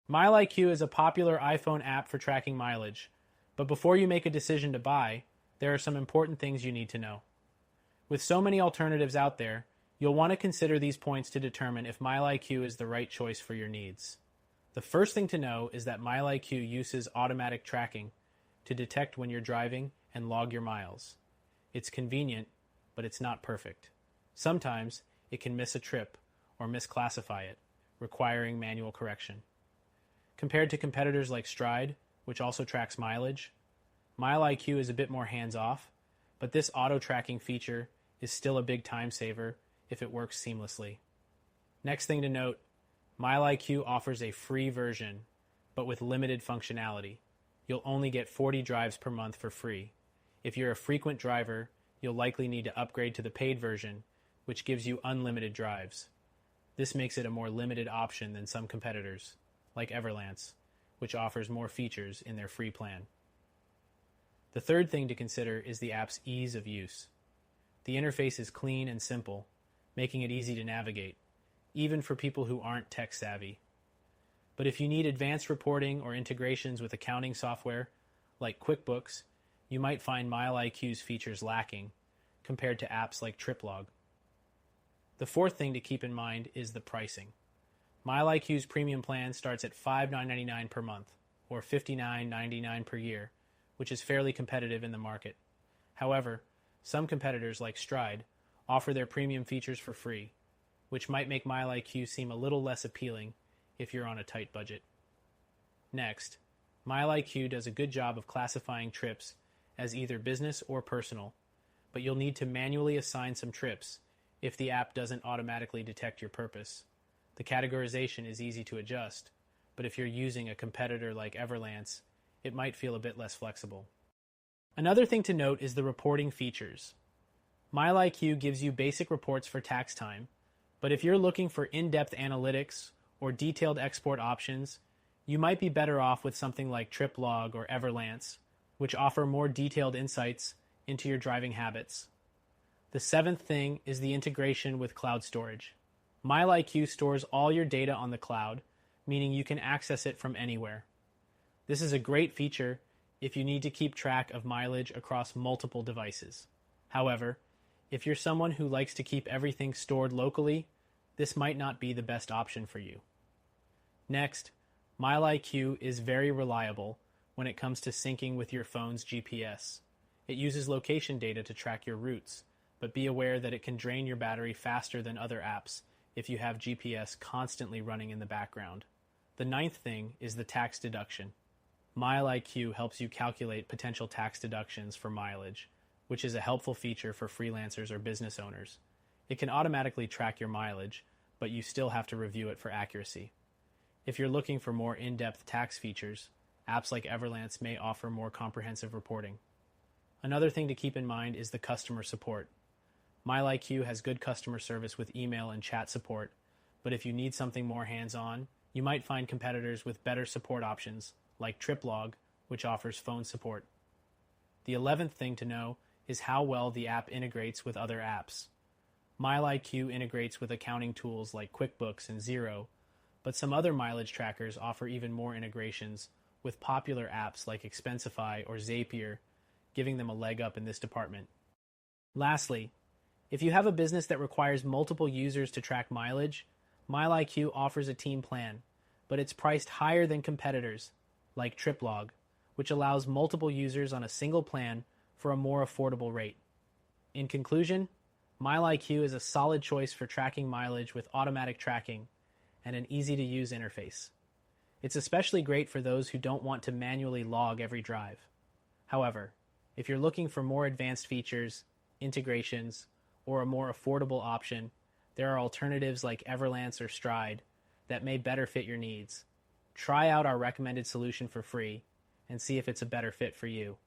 MileIQ is a popular iPhone app for tracking mileage, but before you make a decision to buy, there are some important things you need to know. With so many alternatives out there, you'll want to consider these points to determine if MileIQ is the right choice for your needs. The first thing to know is that MileIQ uses automatic tracking to detect when you're driving and log your miles. It's convenient, but it's not perfect. Sometimes it can miss a trip or misclassify it, requiring manual correction. Compared to competitors like Stride, which also tracks mileage, MileIQ is a bit more hands-off, but this auto-tracking feature is still a big time saver if it works seamlessly. Next thing to note, MileIQ offers a free version, but with limited functionality. You'll only get 40 drives per month for free. If you're a frequent driver, you'll likely need to upgrade to the paid version, which gives you unlimited drives. This makes it a more limited option than some competitors, like Everlance, which offers more features in their free plan. The third thing to consider is the app's ease of use. The interface is clean and simple, making it easy to navigate, even for people who aren't tech savvy. But if you need advanced reporting or integrations with accounting software, like QuickBooks, you might find MileIQ's features lacking compared to apps like TripLog. The fourth thing to keep in mind is the pricing. MileIQ's premium plan starts at $5.99 per month, or $59.99 per year, which is fairly competitive in the market. However, some competitors like Stride offer their premium features for free, which might make MileIQ seem a little less appealing if you're on a tight budget. Next, MileIQ does a good job of classifying trips as either business or personal, but you'll need to manually assign some trips if the app doesn't automatically detect your purpose. The categorization is easy to adjust, but if you're using a competitor like Everlance, it might feel a bit less flexible. Another thing to note is the reporting features. MileIQ gives you basic reports for tax time, but if you're looking for in-depth analytics or detailed export options, you might be better off with something like TripLog or Everlance, which offer more detailed insights into your driving habits. The seventh thing is the integration with cloud storage. MileIQ stores all your data on the cloud, meaning you can access it from anywhere. This is a great feature if you need to keep track of mileage across multiple devices. However, if you're someone who likes to keep everything stored locally, this might not be the best option for you. Next, MileIQ is very reliable when it comes to syncing with your phone's GPS. It uses location data to track your routes, but be aware that it can drain your battery faster than other apps if you have GPS constantly running in the background. The ninth thing is the tax deduction. MileIQ helps you calculate potential tax deductions for mileage, which is a helpful feature for freelancers or business owners. It can automatically track your mileage, but you still have to review it for accuracy. If you're looking for more in-depth tax features, apps like Everlance may offer more comprehensive reporting. Another thing to keep in mind is the customer support. MileIQ has good customer service with email and chat support, but if you need something more hands-on, you might find competitors with better support options, like TripLog, which offers phone support. The 11th thing to know is how well the app integrates with other apps. MileIQ integrates with accounting tools like QuickBooks and Xero, but some other mileage trackers offer even more integrations with popular apps like Expensify or Zapier, giving them a leg up in this department. Lastly, if you have a business that requires multiple users to track mileage, MileIQ offers a team plan, but it's priced higher than competitors, like TripLog, which allows multiple users on a single plan for a more affordable rate. In conclusion, MileIQ is a solid choice for tracking mileage with automatic tracking and an easy-to-use interface. It's especially great for those who don't want to manually log every drive. However, if you're looking for more advanced features, integrations, or a more affordable option, there are alternatives like Everlance or Stride that may better fit your needs. Try out our recommended solution for free and see if it's a better fit for you.